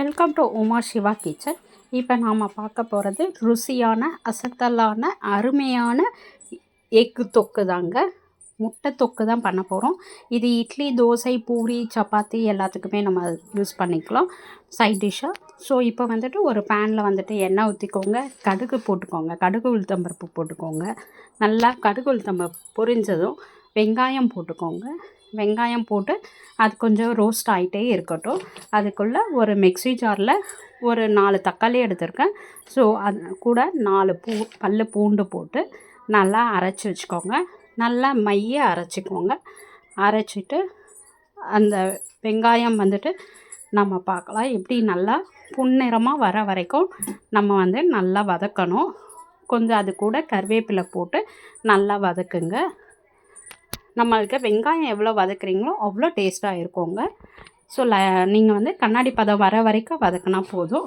Welcome to Uma Siva kitchen. இப்போ நாம் பார்க்க போகிறது ருசியான அசத்தலான அருமையான எக்கு தொக்கு தாங்க. முட்டை தொக்கு தான் பண்ண போகிறோம். இது இட்லி, தோசை, பூரி, சப்பாத்தி எல்லாத்துக்குமே நம்ம யூஸ் பண்ணிக்கலாம் சைட் டிஷ்ஷாக. ஸோ இப்போ வந்துட்டு ஒரு பேனில் வந்துட்டு எண்ணெய் ஊற்றிக்கோங்க, கடுகு போட்டுக்கோங்க, கடுகு உளுத்தம்பருப்பு போட்டுக்கோங்க. நல்லா கடுகு உளுத்தம்பருப்பு பொரிஞ்சதும் வெங்காயம் போட்டுக்கோங்க. வெங்காயம் போட்டு அது கொஞ்சம் ரோஸ்ட் ஆகிட்டே இருக்கட்டும். அதுக்குள்ளே ஒரு மிக்ஸி ஜாரில் ஒரு 4 தக்காளி எடுத்திருக்கேன். ஸோ அது கூட 4 பல் பூண்டு போட்டு நல்லா அரைச்சி வச்சுக்கோங்க. நல்லா மைய அரைச்சிக்கோங்க. அரைச்சிட்டு அந்த வெங்காயம் வந்துட்டு நம்ம பார்க்கலாம் எப்படி நல்லா பொன்னிறமாக வர வரைக்கும் நம்ம வந்து நல்லா வதக்கணும். கொஞ்சம் அது கூட கருவேப்பிலை போட்டு நல்லா வதக்குங்க. நம்மளுக்கு வெங்காயம் எவ்வளோ வதக்குறீங்களோ அவ்வளோ டேஸ்ட்டாக இருக்குங்க. ஸோ நீங்கள் வந்து கண்ணாடி பதம் வர வரைக்கும் வதக்கினா போதும்.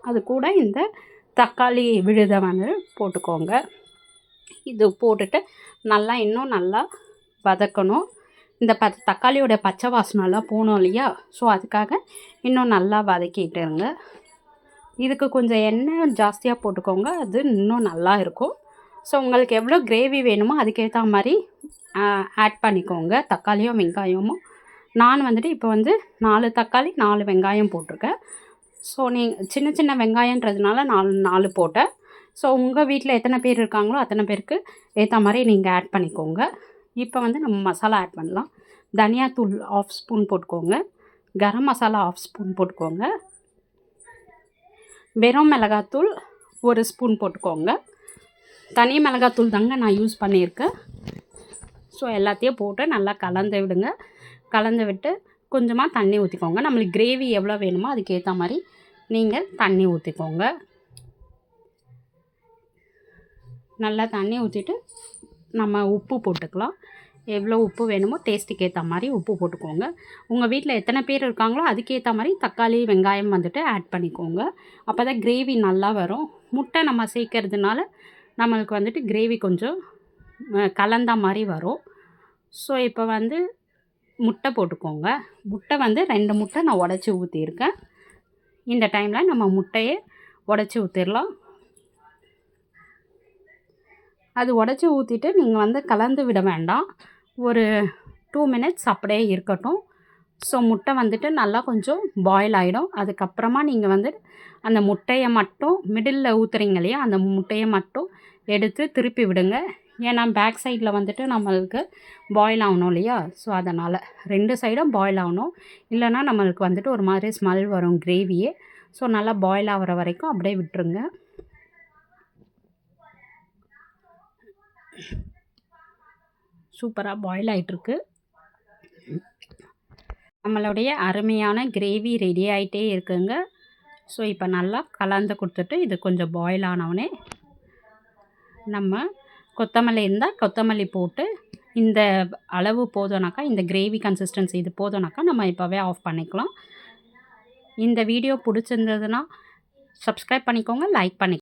அது கூட இந்த தக்காளி விழுதை வந்து போட்டுக்கோங்க. இது போட்டுட்டு நல்லா இன்னும் நல்லா வதக்கணும். இந்த தக்காளியோட பச்சை வாசனைலாம் போகணும் இல்லையா? ஸோ அதுக்காக இன்னும் நல்லா வதக்கிட்டுருங்க. இதுக்கு கொஞ்சம் எண்ணெய் ஜாஸ்தியாக போட்டுக்கோங்க, அது இன்னும் நல்லா இருக்கும். ஸோ உங்களுக்கு எவ்வளோ கிரேவி வேணுமோ அதுக்கேற்ற மாதிரி ஆட் பண்ணிக்கோங்க தக்காளியும் வெங்காயமும். நான் வந்துட்டு இப்போ வந்து 4 தக்காளி 4 வெங்காயம் போட்டிருக்கேன். ஸோ சின்ன சின்ன வெங்காயன்றதுனால 4 போட்டேன். ஸோ உங்கள் வீட்டில் எத்தனை பேர் இருக்காங்களோ அத்தனை பேருக்கு ஏற்ற மாதிரி நீங்கள் ஆட் பண்ணிக்கோங்க. இப்போ வந்து நம்ம மசாலா ஆட் பண்ணலாம். தனியாத்தூள் 1/2 ஸ்பூன் போட்டுக்கோங்க. கரம் மசாலா 1/2 ஸ்பூன் போட்டுக்கோங்க. வெறும் மிளகாத்தூள் 1 ஸ்பூன் போட்டுக்கோங்க. தனி மிளகாத்தூள் தாங்க நான் யூஸ் பண்ணியிருக்கேன். ஸோ எல்லாத்தையும் போட்டு நல்லா கலந்து விடுங்க. கலந்து விட்டு கொஞ்சமாக தண்ணி ஊற்றிக்கோங்க. நம்மளுக்கு கிரேவி எவ்வளோ வேணுமோ அதுக்கேற்ற மாதிரி நீங்கள் தண்ணி ஊற்றிக்கோங்க. நல்லா தண்ணி ஊற்றிட்டு நம்ம உப்பு போட்டுக்கலாம். எவ்வளோ உப்பு வேணுமோ டேஸ்ட்டுக்கு ஏற்ற மாதிரி உப்பு போட்டுக்கோங்க. உங்கள் வீட்டில் எத்தனை பேர் இருக்காங்களோ அதுக்கேற்ற மாதிரி தக்காளி வெங்காயம் வந்துட்டு ஆட் பண்ணிக்கோங்க. அப்போ தான் கிரேவி நல்லா வரும். முட்டை நம்ம சேர்க்கறதுனால நம்மளுக்கு வந்துட்டு கிரேவி கொஞ்சம் கலந்த மாதிரி வரும். ஸோ இப்போ வந்து முட்டை போட்டுக்கோங்க. முட்டை வந்து 2 முட்டை நான் உடச்சி ஊற்றியிருக்கேன். இந்த டைமில் நம்ம முட்டையை உடச்சி ஊற்றிடலாம். அது உடச்சி ஊற்றிட்டு நீங்கள் வந்து கலந்து விட வேண்டாம். ஒரு 2 மினிட்ஸ் அப்படியே இருக்கட்டும். ஸோ முட்டை வந்துட்டு நல்லா கொஞ்சம் பாயில் ஆகிடும். அதுக்கப்புறமா நீங்கள் வந்து அந்த முட்டையை மட்டும் மிடில் ஊற்றுறீங்க இல்லையா, அந்த முட்டையை மட்டும் எடுத்து திருப்பி விடுங்க. ஏன்னா பேக் சைடில் வந்துட்டு நம்மளுக்கு பாயில் ஆகணும் இல்லையா? ஸோ அதனால் 2 சைடும் பாயில் ஆகணும். இல்லைனா நம்மளுக்கு வந்துட்டு ஒரு மாதிரி ஸ்மெல் வரும் கிரேவியே. ஸோ நல்லா பாயில் ஆகிற வரைக்கும் அப்படியே விட்டுருங்க. சூப்பராக பாயில் ஆகிட்டுருக்கு. நம்மளுடைய அருமையான கிரேவி ரெடி ஆகிட்டே இருக்குங்க. ஸோ இப்போ நல்லா கலந்து கொடுத்துட்டு இது கொஞ்சம் பாயில் ஆனவுடனே நம்ம கொத்தமல்லி இருந்தால் கொத்தமல்லி போட்டு இந்த அளவு போதும்னாக்கா, இந்த கிரேவி கன்சிஸ்டன்சி இது போதும்னாக்கா நம்ம இப்போவே ஆஃப் பண்ணிக்கலாம். இந்த வீடியோ பிடிச்சிருந்ததுன்னா சப்ஸ்கிரைப் பண்ணிக்கோங்க, லைக் பண்ணிக்கோங்க.